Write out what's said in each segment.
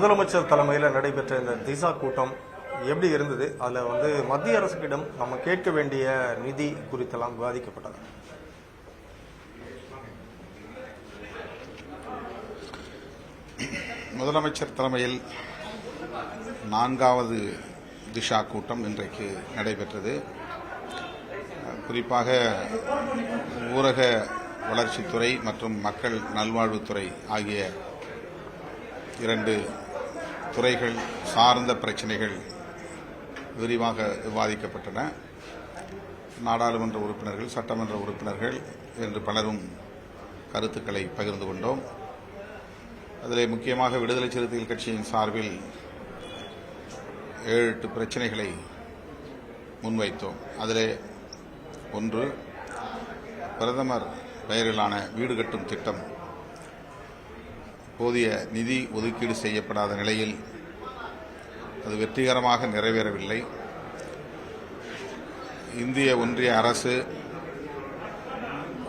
முதலமைச்சர் தலைமையில் நடைபெற்ற இந்த திசா கூட்டம் எப்படி இருந்தது? அதில் மத்திய அரசுக்கிடம் நம்ம கேட்க வேண்டிய நிதி குறித்தெல்லாம் விவாதிக்கப்பட்டது. முதலமைச்சர் தலைமையில் 4வது திஷா கூட்டம் இன்றைக்கு நடைபெற்றது. குறிப்பாக ஊரக வளர்ச்சித்துறை மற்றும் மக்கள் நல்வாழ்வுத்துறை ஆகிய 2 துறைகள் சார்ந்த பிரச்சினைகள் விரிவாக விவாதிக்கப்பட்டன. நாடாளுமன்ற உறுப்பினர்கள், சட்டமன்ற உறுப்பினர்கள் என்று பலரும் கருத்துக்களை பகிர்ந்து கொண்டோம். அதிலே முக்கியமாக விடுதலை சிறுத்தைகள் கட்சியின் சார்பில் 7-8 பிரச்சினைகளை முன்வைத்தோம். அதிலே ஒன்று, பிரதமர் பெயரிலான வீடு கட்டும் திட்டம் போதிய நிதி ஒதுக்கீடு செய்யப்படாத நிலையில் அது வெற்றிகரமாக நிறைவேறவில்லை. இந்திய ஒன்றிய அரசு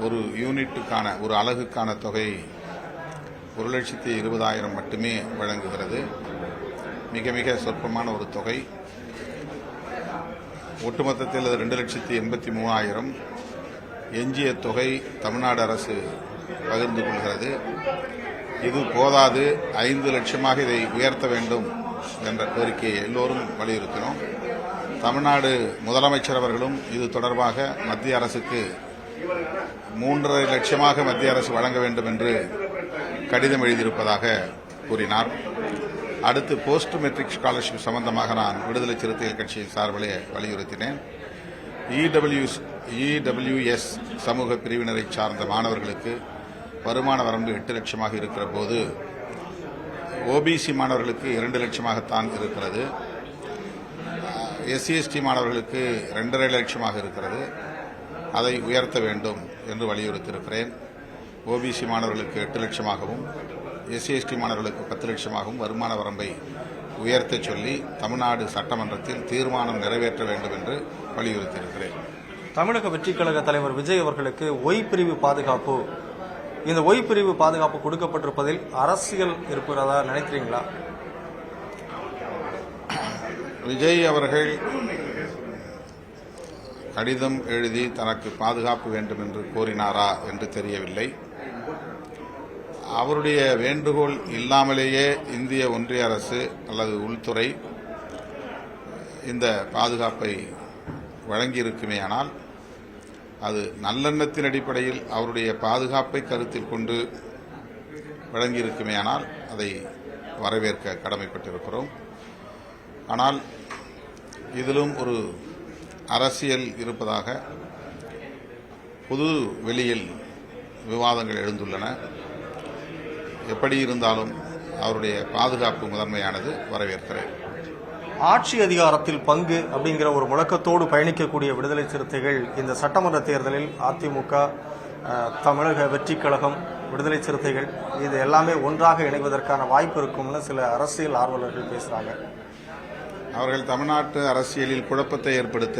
ஒரு யூனிட்டுக்கான, ஒரு அலகுக்கான தொகையை 1,20,000 மட்டுமே வழங்குகிறது. மிக மிக சொற்பமான ஒரு தொகை. ஒட்டுமொத்தத்தில் அது 2,83,000. எஞ்சிய தொகை தமிழ்நாடு அரசு பகிர்ந்து கொள்கிறது. இது போதாது, 5 லட்சமாக இதை உயர்த்த வேண்டும் என்ற கோரிக்கையை எல்லோரும் வலியுறுத்தினோம். தமிழ்நாடு முதலமைச்சர் அவர்களும் இது தொடர்பாக மத்திய அரசுக்கு 3.5 லட்சமாக மத்திய அரசு வழங்க வேண்டும் என்று கடிதம் எழுதியிருப்பதாக கூறினார். அடுத்து போஸ்ட் மெட்ரிக் ஸ்காலர்ஷிப் சம்பந்தமாக நான் விடுதலை சிறுத்தைகள் கட்சியின் சார்பிலே வலியுறுத்தினேன். இடபிள்யூஎஸ் சமூக பிரிவினரை சார்ந்த மாணவர்களுக்கு வருமான வரம்பு 8 லட்சமாக இருக்கிற போது ஓபிசி மாணவர்களுக்கு 2 லட்சமாகத்தான் இருக்கிறது. எஸ்சி/எஸ்டி மாணவர்களுக்கு 2.5 லட்சமாக இருக்கிறது. அதை உயர்த்த வேண்டும் என்று வலியுறுத்தியிருக்கிறேன். ஓபிசி மாணவர்களுக்கு 8 லட்சமாகவும் எஸ்சி/எஸ்டி மாணவர்களுக்கு 10 லட்சமாகவும் வருமான வரம்பை உயர்த்த சொல்லி தமிழ்நாடு சட்டமன்றத்தில் தீர்மானம் நிறைவேற்ற வேண்டும் என்று வலியுறுத்தியிருக்கிறேன். தமிழக வெற்றிக் கழக தலைவர் விஜய் அவர்களுக்கு ஒய் பிரிவு பாதுகாப்பு, இந்த ஒய் பிரிவு பாதுகாப்பு கொடுக்கப்பட்டிருப்பதில் அரசியல் இருக்கிறதா நினைக்கிறீங்களா? விஜய் அவர்கள் கடிதம் எழுதி தனக்கு பாதுகாப்பு வேண்டும் என்று கோரினாரா என்று தெரியவில்லை. அவருடைய வேண்டுகோள் இல்லாமலேயே இந்திய ஒன்றிய அரசு அல்லது உள்துறை இந்த பாதுகாப்பை வழங்கியிருக்குமேயானால், அது நல்லெண்ணத்தின் அடிப்படையில் அவருடைய பாதுகாப்பை கருத்தில் கொண்டு வழங்கியிருக்குமேயானால் அதை வரவேற்க கடமைப்பட்டிருக்கிறோம். ஆனால் இதிலும் ஒரு அரசியல் இருப்பதாக பொது வெளியில் விவாதங்கள் எழுந்துள்ளன. எப்படி இருந்தாலும் அவருடைய பாதுகாப்பு முதன்மையானது, வரவேற்கிறேன். ஆட்சி அதிகாரத்தில் பங்கு அப்படிங்கிற ஒரு முழக்கத்தோடு பயணிக்கக்கூடிய விடுதலை சிறுத்தைகள் இந்த சட்டமன்ற தேர்தலில் அதிமுக, தமிழக வெற்றிக் கழகம், விடுதலை சிறுத்தைகள் இது எல்லாமே ஒன்றாக இணைவதற்கான வாய்ப்பு இருக்கும்னு சில அரசியல் ஆர்வலர்கள் பேசுறாங்க. அவர்கள் தமிழ்நாட்டு அரசியலில் குழப்பத்தை ஏற்படுத்த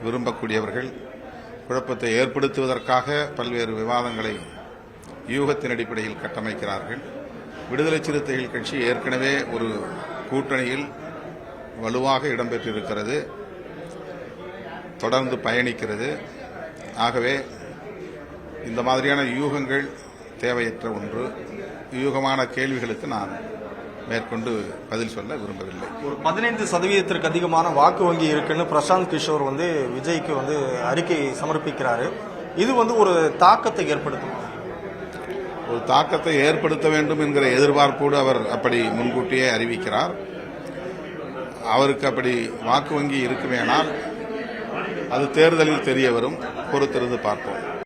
விரும்பக்கூடியவர்கள். குழப்பத்தை ஏற்படுத்துவதற்காக பல்வேறு விவாதங்களை யூகத்தின் அடிப்படையில் கட்டமைக்கிறார்கள். விடுதலை சிறுத்தைகள் கட்சி ஏற்கனவே ஒரு கூட்டணியில் வலுவாக இடம்பெற்றிருக்கிறது, தொடர்ந்து பயணிக்கிறது. ஆகவே இந்த மாதிரியான யூகங்கள் தேவையற்ற ஒன்று. யூகமான கேள்விகளுக்கு நான் மேற்கொண்டு பதில் சொல்ல விரும்பவில்லை. ஒரு 15% அதிகமான வாக்கு வங்கி இருக்குன்னு பிரசாந்த் கிஷோர் விஜய்க்கு அறிக்கை சமர்ப்பிக்கிறாரு. இது ஒரு தாக்கத்தை ஏற்படுத்தும். ஒரு தாக்கத்தை ஏற்படுத்த வேண்டும் என்கிற எதிர்பார்ப்போடு அவர் அப்படி முன்கூட்டியே அறிவிக்கிறார். அவருக்கு அப்படி வாக்கு வங்கி இருக்குமேனால் அது தேர்தலில் தெரிய வரும். பொறுத்திருந்து பார்ப்போம்.